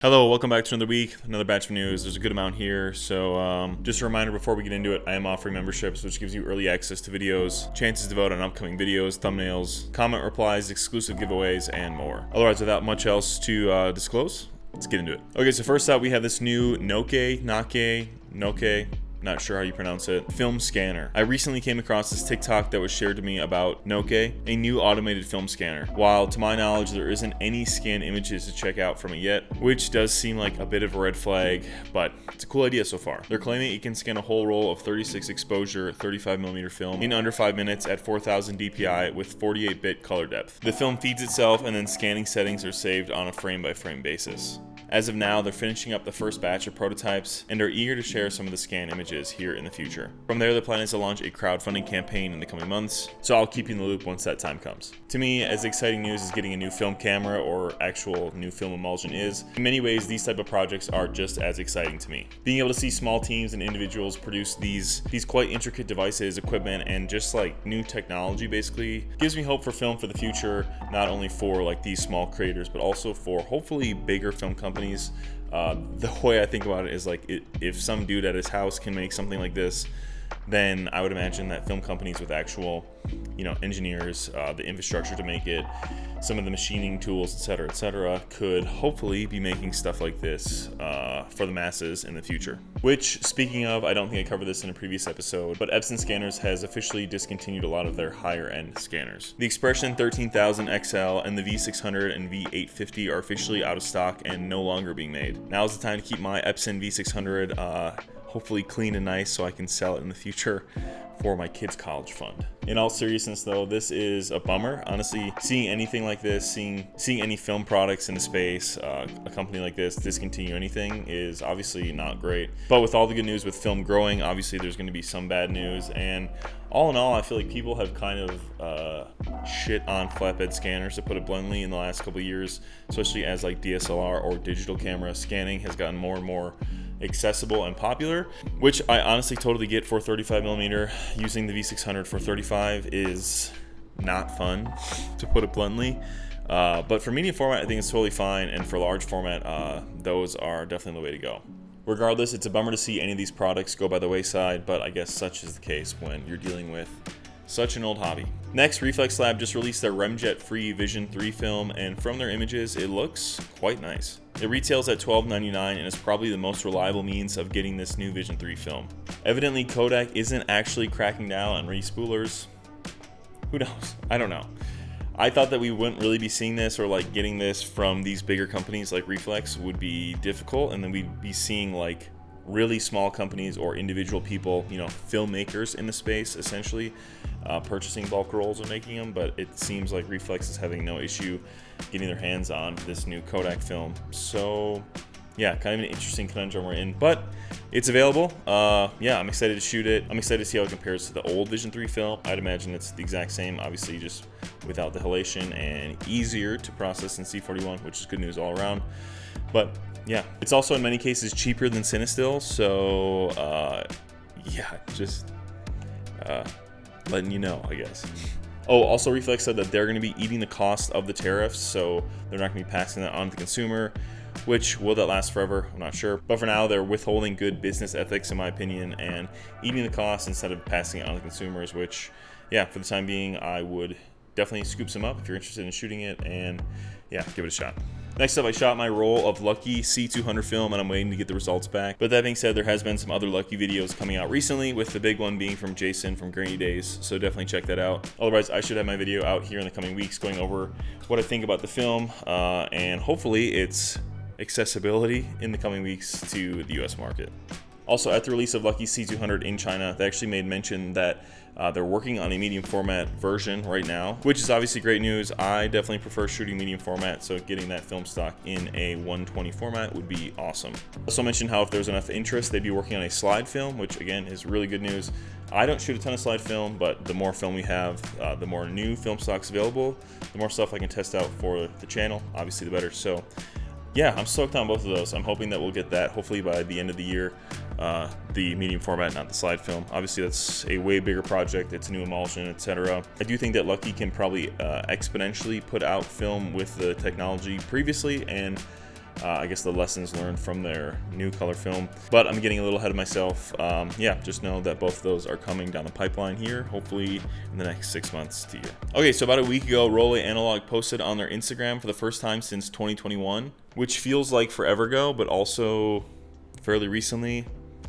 Hello, welcome back to another week, another batch of news. There's a good amount here, so just a reminder before we get into it, I am offering memberships, which gives you early access to videos, chances to vote on upcoming videos, thumbnails, comment replies, exclusive giveaways, and more. Otherwise, without much else to disclose, let's get into it. Okay, so first out, we have this new Knokke, not sure how you pronounce it, film scanner. I recently came across this TikTok that was shared to me about Knokke, a new automated film scanner. While to my knowledge, there isn't any scanned images to check out from it yet, which does seem like a bit of a red flag, but it's a cool idea so far. They're claiming it can scan a whole roll of 36 exposure 35mm film in under 5 minutes at 4000 DPI with 48-bit color depth. The film feeds itself and then scanning settings are saved on a frame-by-frame basis. As of now, they're finishing up the first batch of prototypes and are eager to share some of the scan images here in the future. From there, the plan is to launch a crowdfunding campaign in the coming months, so I'll keep you in the loop once that time comes. To me, as exciting news as getting a new film camera or actual new film emulsion is, in many ways these type of projects are just as exciting to me. Being able to see small teams and individuals produce these quite intricate devices, equipment, and just like new technology basically gives me hope for film for the future, not only for like these small creators, but also for hopefully bigger film companies. The way I think about it is like if some dude at his house can make something like this, then I would imagine that film companies with actual, engineers, the infrastructure to make it, some of the machining tools, etc., could hopefully be making stuff like this for the masses in the future. Which, speaking of, I don't think I covered this in a previous episode, but Epson Scanners has officially discontinued a lot of their higher-end scanners. The Expression 13000 XL and the V600 and V850 are officially out of stock and no longer being made. Now is the time to keep my Epson V600 hopefully clean and nice so I can sell it in the future for my kids' college fund. In all seriousness though, this is a bummer. Honestly, seeing anything like this, seeing any film products in the space, a company like this discontinue anything is obviously not great. But with all the good news with film growing, obviously there's going to be some bad news, and all in all, I feel like people have kind of shit on flatbed scanners, to put it bluntly, in the last couple of years, especially as like DSLR or digital camera scanning has gotten more and more accessible and popular, which I honestly totally get. For 35mm, using the V600 for 35 is not fun, to put it bluntly. But for medium format, I think it's totally fine, and for large format, those are definitely the way to go. Regardless, it's a bummer to see any of these products go by the wayside, but I guess such is the case when you're dealing with such an old hobby. Next, Reflx Lab just released their remjet-free Vision 3 film, and from their images, it looks quite nice. It retails at $12.99 and is probably the most reliable means of getting this new Vision 3 film. Evidently, Kodak isn't actually cracking down on respoolers. Who knows? I don't know. I thought that we wouldn't really be seeing this, or like getting this from these bigger companies like Reflx would be difficult, and then we'd be seeing like really small companies or individual people, filmmakers in the space, essentially purchasing bulk rolls and making them. But it seems like Reflx is having no issue getting their hands on this new Kodak film. So yeah, kind of an interesting conundrum we're in, but it's available. I'm excited to shoot it. I'm excited to see how it compares to the old Vision 3 film. I'd imagine it's the exact same, obviously just without the halation and easier to process than C41, which is good news all around. But yeah, it's also in many cases cheaper than Cinestill, so just letting you know, I guess. Oh, also Reflx said that they're going to be eating the cost of the tariffs, so they're not going to be passing that on to the consumer, which, will that last forever? I'm not sure. But for now, they're withholding good business ethics, in my opinion, and eating the cost instead of passing it on to consumers, which, yeah, for the time being, I would definitely scoop some up if you're interested in shooting it, and yeah, give it a shot. Next up, I shot my roll of Lucky C200 film, and I'm waiting to get the results back. But that being said, there has been some other Lucky videos coming out recently, with the big one being from Jason from Grainy Days, so definitely check that out. Otherwise, I should have my video out here in the coming weeks going over what I think about the film, and hopefully its accessibility in the coming weeks to the US market. Also, at the release of Lucky C200 in China, they actually made mention that they're working on a medium format version right now, which is obviously great news. I definitely prefer shooting medium format, so getting that film stock in a 120 format would be awesome. Also mentioned how if there's enough interest, they'd be working on a slide film, which again is really good news. I don't shoot a ton of slide film, but the more film we have, the more new film stocks available, the more stuff I can test out for the channel, obviously the better. So yeah, I'm stoked on both of those. I'm hoping that we'll get that hopefully by the end of the year. The medium format, not the slide film. Obviously, that's a way bigger project. It's a new emulsion, etc. I do think that Lucky can probably exponentially put out film with the technology previously, and I guess the lessons learned from their new color film. But I'm getting a little ahead of myself. Yeah, just know that both of those are coming down the pipeline here, hopefully in the next 6 months to a year. Okay, so about a week ago, Rollei Analog posted on their Instagram for the first time since 2021, which feels like forever ago, but also fairly recently.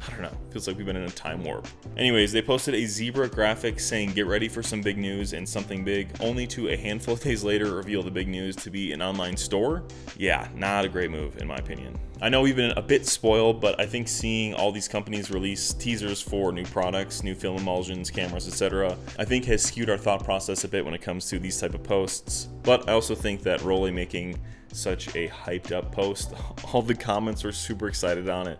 I don't know, feels like we've been in a time warp. Anyways, they posted a zebra graphic saying get ready for some big news and something big, only to a handful of days later reveal the big news to be an online store. Yeah, not a great move in my opinion. I know we've been a bit spoiled, but I think seeing all these companies release teasers for new products, new film emulsions, cameras, etc., I think has skewed our thought process a bit when it comes to these type of posts. But I also think that Rollei making such a hyped up post, all the comments were super excited on it.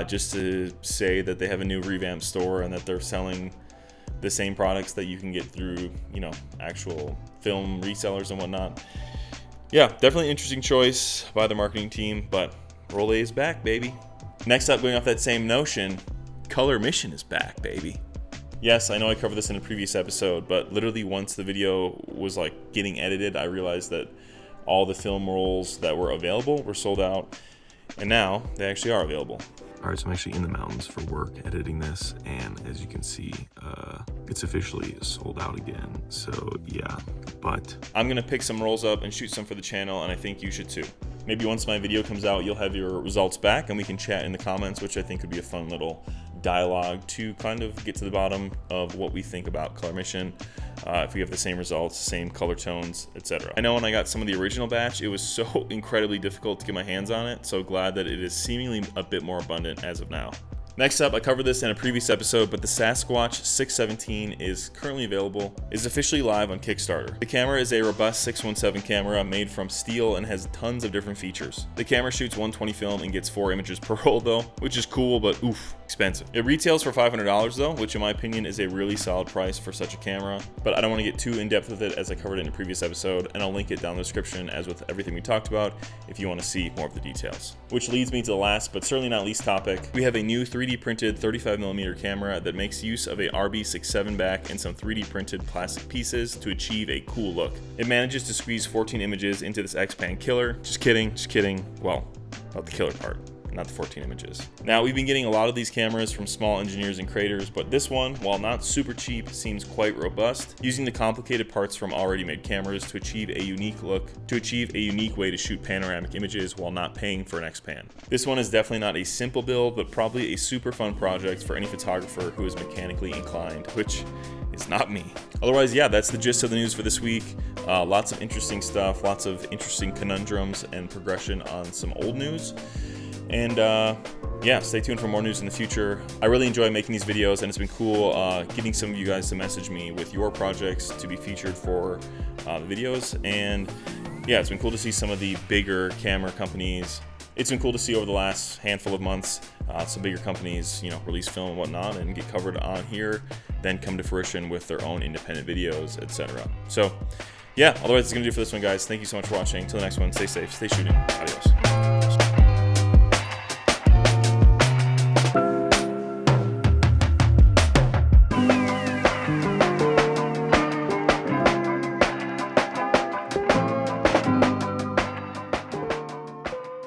Just to say that they have a new revamped store and that they're selling the same products that you can get through, you know, actual film resellers and whatnot. Yeah, definitely interesting choice by the marketing team, but Rollei is back, baby. Next up, going off that same notion, Color Mission is back, baby. Yes, I know I covered this in a previous episode, but literally once the video was like getting edited, I realized that all the film rolls that were available were sold out, and now they actually are available. All right, so I'm actually in the mountains for work editing this, and as you can see, it's officially sold out again. So yeah, but I'm gonna pick some rolls up and shoot some for the channel, and I think you should too. Maybe once my video comes out, you'll have your results back and we can chat in the comments, which I think would be a fun little dialogue to kind of get to the bottom of what we think about Color Mission, if we have the same results, same color tones, etc. I know when I got some of the original batch, it was so incredibly difficult to get my hands on it, so glad that it is seemingly a bit more abundant as of now. Next up, I covered this in a previous episode, but the Sasquatch 617 is currently available, is officially live on Kickstarter. The camera is a robust 617 camera made from steel and has tons of different features. The camera shoots 120 film and gets 4 images per roll though, which is cool, but oof, expensive. It retails for $500 though, which in my opinion is a really solid price for such a camera, but I don't want to get too in depth with it as I covered it in a previous episode, and I'll link it down in the description as with everything we talked about if you want to see more of the details. Which leads me to the last, but certainly not least topic. We have a new 3D printed 35mm camera that makes use of a RB67 back and some 3D printed plastic pieces to achieve a cool look. It manages to squeeze 14 images into this X-Pan killer. Just kidding. Well, not the killer part, not the 14 images. Now, we've been getting a lot of these cameras from small engineers and creators, but this one, while not super cheap, seems quite robust, using the complicated parts from already made cameras to achieve a unique look, to achieve a unique way to shoot panoramic images while not paying for an X-Pan. This one is definitely not a simple build, but probably a super fun project for any photographer who is mechanically inclined, which is not me. Otherwise, yeah, that's the gist of the news for this week. Lots of interesting stuff, lots of interesting conundrums and progression on some old news. And yeah, stay tuned for more news in the future. I really enjoy making these videos, and it's been cool getting some of you guys to message me with your projects to be featured for the videos. And yeah, it's been cool to see some of the bigger camera companies. It's been cool to see over the last handful of months some bigger companies, you know, release film and whatnot and get covered on here, then come to fruition with their own independent videos, etc. So yeah, otherwise it's gonna do it for this one, guys. Thank you so much for watching. Until the next one, stay safe, stay shooting. Adios.